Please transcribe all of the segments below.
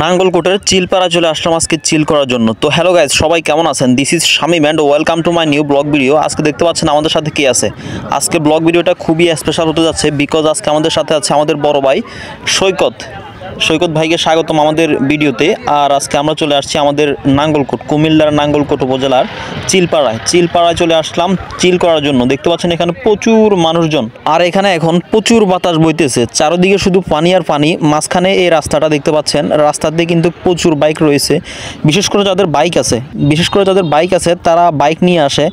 নাঙ্গলকোটের চিলপাড়া চলে আসলাম আজকে চিল করার জন্য। তো হ্যালো গাইজ, সবাই কেমন আছেন? This is Shamim and welcome to my new blog video. আজকে দেখতে পাচ্ছেন আমাদের সাথে কে আছে। আজকে ব্লগ ভিডিওটা খুবই স্পেশাল হতে যাচ্ছে, বিকজ আজকে আমাদের সাথে আছে আমাদের বড় ভাই সৈকত ভাইকে স্বাগতম আমাদের ভিডিওতে। আর আজকে আমরা চলে আসছি আমাদের নাঙ্গলকোট, কুমিল্লার নাঙ্গলকোট উপজেলার চিলপাড়ায় চলে আসলাম চিল করার জন্য। দেখতে পাচ্ছেন এখানে প্রচুর মানুষজন, আর এখানে এখন প্রচুর বাতাস বইতেছে, চারদিকে শুধু পানি আর পানি। মাঝখানে এই রাস্তাটা দেখতে পাচ্ছেন, রাস্তাতে কিন্তু প্রচুর বাইক রয়েছে। বিশেষ করে যাদের বাইক আছে তারা বাইক নিয়ে আসে।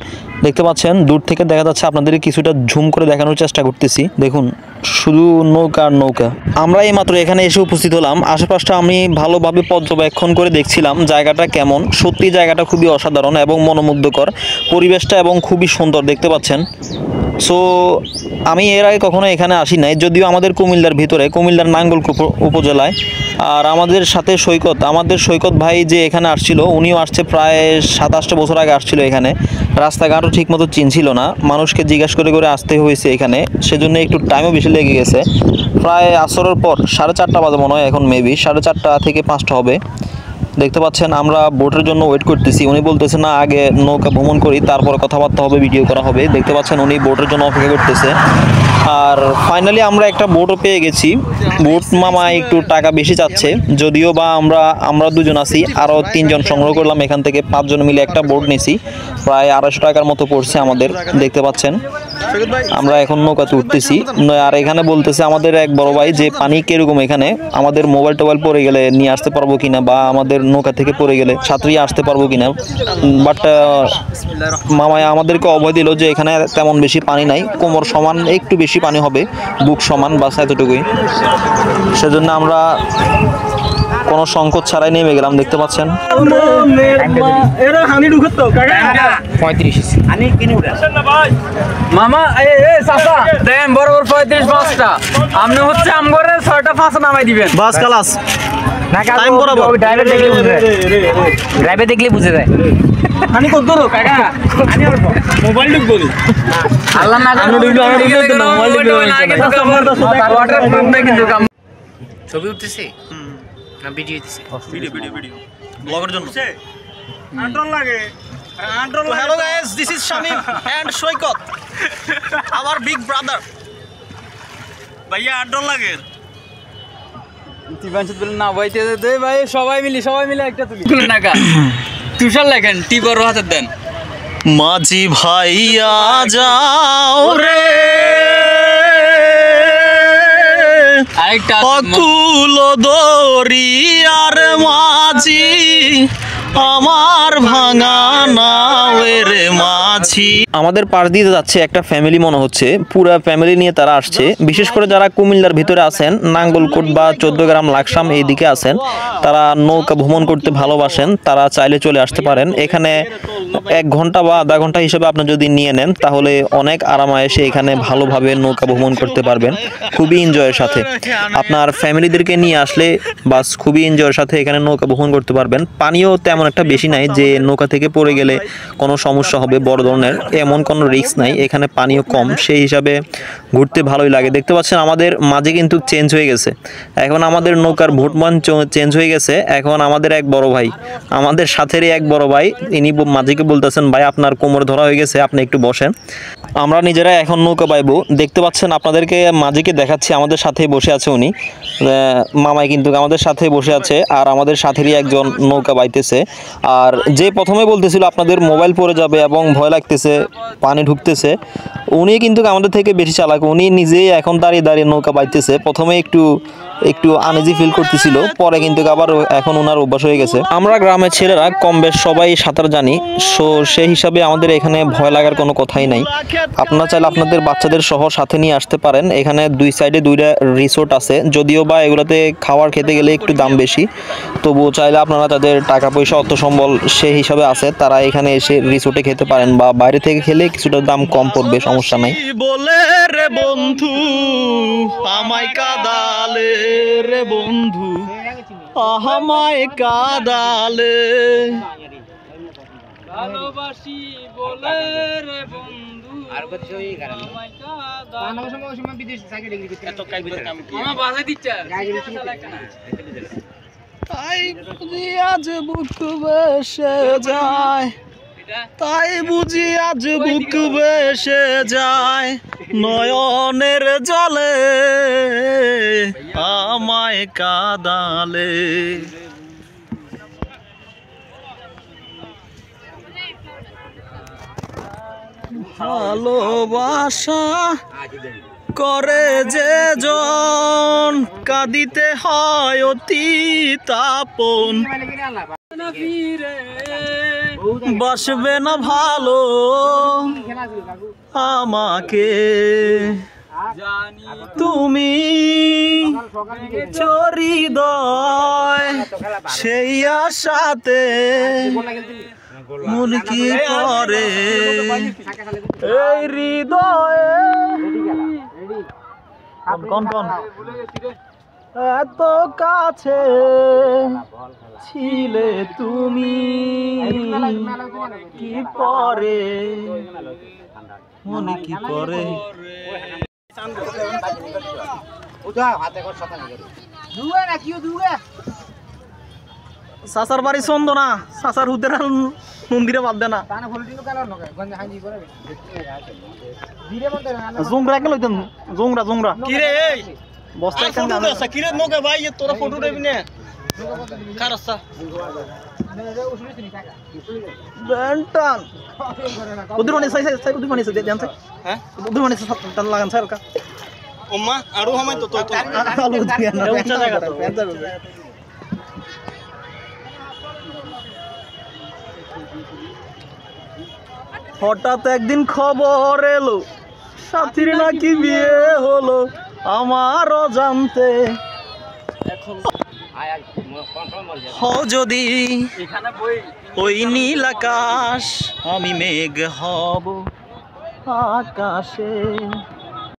দেখতে পাচ্ছেন দূর থেকে দেখা যাচ্ছে, আপনাদের কিছুটা ঝুম করে দেখানোর চেষ্টা করতেছি। দেখুন শুধু নৌকা আর নৌকা। আমরা এইমাত্র এখানে এসে উপস্থিত হলাম। আশেপাশটা আমি ভালোভাবে পর্যবেক্ষণ করে দেখছিলাম জায়গাটা কেমন। সত্যি জায়গাটা খুবই অসাধারণ এবং মনোমুগ্ধকর পরিবেশটা, এবং খুবই সুন্দর দেখতে পাচ্ছেন। সো আমি এর আগে কখনো এখানে আসি নাই, যদিও আমাদের কুমিল্লার ভিতরে, কুমিল্লার নাঙ্গলকোট উপজেলায়। আর আমাদের সাথে সৈকত ভাই যে এখানে আসছিল, উনিও আসছে প্রায় 7-8 বছর আগে আসছিল এখানে। রাস্তাঘাটও ঠিকমতো চিনছিল না, মানুষকে জিজ্ঞাসা করে আসতে হয়েছে এখানে, সেজন্য একটু টাইমও বেশি লেগে গেছে। প্রায় আসরের পর 4:30 বাজে মনে হয়, এখন মেবি 4:30 থেকে 5টা হবে। দেখতে পাচ্ছেন আমরা বোটের জন্য ওয়েট করতেছি। উনি বলতেছে না আগে নৌকা ভ্রমণ করি, তারপর কথাবার্তা হবে, ভিডিও করা হবে। দেখতে পাচ্ছেন উনি বোটের জন্য অপেক্ষা করতেছে। আর ফাইনালি আমরা একটা বোটও পেয়ে গেছি। বোট মামা একটু টাকা বেশি চাচ্ছে, যদিও বা আমরা দুজন আছি, আরও 3 জন সংগ্রহ করলাম এখান থেকে, 5 জন মিলে একটা বোট নিছি। প্রায় 250 টাকার মতো পড়ছে আমাদের। দেখতে পাচ্ছেন আমরা এখন নৌকাতে উঠতেছি। আর এখানে বলতেছে আমাদের এক বড় ভাই যে পানি কিরকম এখানে, আমাদের মোবাইল টোবাইল পড়ে গেলে নিয়ে আসতে পারবো কিনা, বা আমাদের নৌকা থেকে পড়ে গেলে সাঁতরিয়ে আসতে পারবো কিনা। বাট মামায় আমাদেরকে অভয় দিল যে এখানে তেমন বেশি পানি নাই, কোমর সমান একটু বেশি পানি হবে, বুক সমান বাস এতটুকুই। সেজন্য আমরা কোনো সংকোচ ছাড়াই নেমে গেলাম। দেখতে পাচ্ছেন 35 মামা দেন বরাবর 35 5টা। আপনি হচ্ছে আমগরে 6টা 5 নামাই দিবেন বাস খালাস। টাইম বরাবর ড্রাইভার দেখলে বুঝে যায়। আমি কত দূর কাকা, আমি অল্প মোবাইল ঢুক বলি আল্লাহ না করে ঢুকলো না, মোবাইল ঢুকলো না। ওয়াটার পাম্প নাই কিন্তু কাম ছবি উঠতেছে না ভিডিও দিতেছে, ভিডিও ব্লগের জন্য আন্ডল লাগে। Hello guys, this is Shamim and Saikat, our big brother. ভাইয়া আন্ডল লাগে তিবাঞ্চত বলেন না ভাইতে দে ভাই, সবাই মিলে একটা তুলি নাকা তুষার লেখেন টিপর হাতে দেন। মাঝি ভাইয়া যাও রে অকুল দরিয়ার মাঝি, আমার ভাঙা নাওয়ের মাঝি। আমাদের পাশ দিয়ে যাচ্ছে একটা ফ্যামিলি, মনে হচ্ছে পুরা ফ্যামিলি নিয়ে তারা আসছে। বিশেষ করে যারা কুমিল্লার ভিতরে আছেন, নাঙ্গলকোট বা 14 গ্রাম লাকসাম এইদিকে আছেন, তারা নৌকা ভ্রমণ করতে ভালোবাসেন, তারা চাইলে চলে আসতে পারেন এখানে। 1 ঘন্টা বা আধা ঘন্টা হিসেবে আপনি যদি নিয়ে নেন, তাহলে অনেক আরামায়েসে এখানে ভালোভাবে নৌকা ভ্রমণ করতে পারবেন, খুবই এনজয়ের সাথে। আপনার ফ্যামিলিদেরকে নিয়ে আসলে বাস খুবই এনজয়ের সাথে এখানে নৌকা ভ্রমণ করতে পারবেন। পানিও তেমন একটা বেশি নাই যে নৌকা থেকে পড়ে গেলে কোনো সমস্যা হবে বড় ধরনের, এমন কোনো রিস্ক নাই। এখানে পানিও কম, সেই হিসাবে ঘুরতে ভালোই লাগে। দেখতে পাচ্ছেন আমাদের মাঝে কিন্তু চেঞ্জ হয়ে গেছে, এখন আমাদের নৌকার ভোটমান চেঞ্জ হয়ে গেছে। এখন আমাদের এক বড় ভাই, আমাদের সাথেরই এক বড় ভাই, ইনি মাঝিকে বলতেছেন ভাই আপনার কোমর ধরা হয়ে গেছে, আপনি একটু বসেন, আমরা নিজেরা এখন নৌকা বাইবো। দেখতে পাচ্ছেন আপনাদেরকে মাঝিকে দেখাচ্ছি, আমাদের সাথেই বসে আছে উনি, মামাই কিন্তু আমাদের সাথে বসে আছে, আর আমাদের সাথেরই একজন নৌকা বাইতেছে। আর যে প্রথমে বলতেছিল আপনাদের মোবাইল পড়ে যাবে এবং ভয় লাগতেছে, পানি ঢুকতেছে, উনি কিন্তু আমাদের থেকে বেশি চালাক। উনি নিজেই এখন দাঁড়িয়ে নৌকা বাইতেছে। প্রথমে একটু আনইজি ফিল করতেছিল, পরে কিন্তু আবার এখন ওনার অভ্যাস হয়ে গেছে। আমরা গ্রামের ছেলেরা কম বেশ সবাই সাঁতার জানি, সো সেই হিসাবে আমাদের এখানে ভয় লাগার কোনো কথাই নাই। আপনারা চাইলে আপনাদের বাচ্চাদের সহ সাথে নিয়ে আসতে পারেন। এখানে 2 সাইডে 2টা রিসোর্ট আছে, যদিও বা এগুলোতে খাবার খেতে গেলে একটু দাম বেশি, তবুও চাইলে আপনারা তাদের টাকা পয়সা অর্থ সম্বল সেই হিসাবে আছে, তারা এখানে এসে রিসোর্টে খেতে পারেন, বা বাইরে থেকে খেলে কিছুটা দাম কম পড়বে, সমস্যা নাই। বলে রে বন্ধু আমায় কাদালে রে বন্ধু, আমায় কাদালে ভালোবাসি বলে রে বন্ধু, আর কত সই কারণ আমার সময় বিদেশ চাকরি ডিগ্রি করতে এত কাই ভিতর কাম কি আমার বাসা দিচ্ছে গাড়ি দিচ্ছে না তাই বুঝি আজ বুক বেসে যায়, তাই বুঝি আজ বুক বেসে যায়, নয়নের জলে আমায় কাঁদালে। ভালোবাসা করে যে জন, কাঁদিতে হয় অতি তাপন, বাসবে না ভালো আমাকে তুমি হৃদয়, সেই আশাতে মন কি করে এই হৃদয়ে। কোন কোন এত কাছে ছিলে তুমি, কি পরে মনে কি করে। সাসার বাড়ি চন্দনা, সাসার হুদের মন্দিরে বাদ দে না। জোংরা কে লইতেন, জোংরা জোংরা কিরে এই বস্তা কেন আছে কিরে নকে ভাই তোরা ফটো দেবি না খারাসা বেন্টান উদর মানে সাই সাই উদর মানে সাই জানতে হ্যাঁ উদর মানে টান লাগান স্যার কা ওম্মা আরো হামাই তো তো আলু দিয়া না উচ্চ জায়গা তো হঠাৎ একদিন খবর এলো সাথীর নাকি বিয়ে হলো আমার জানতে। যদি ওই নীল আকাশ আমি মেঘ হব আকাশে।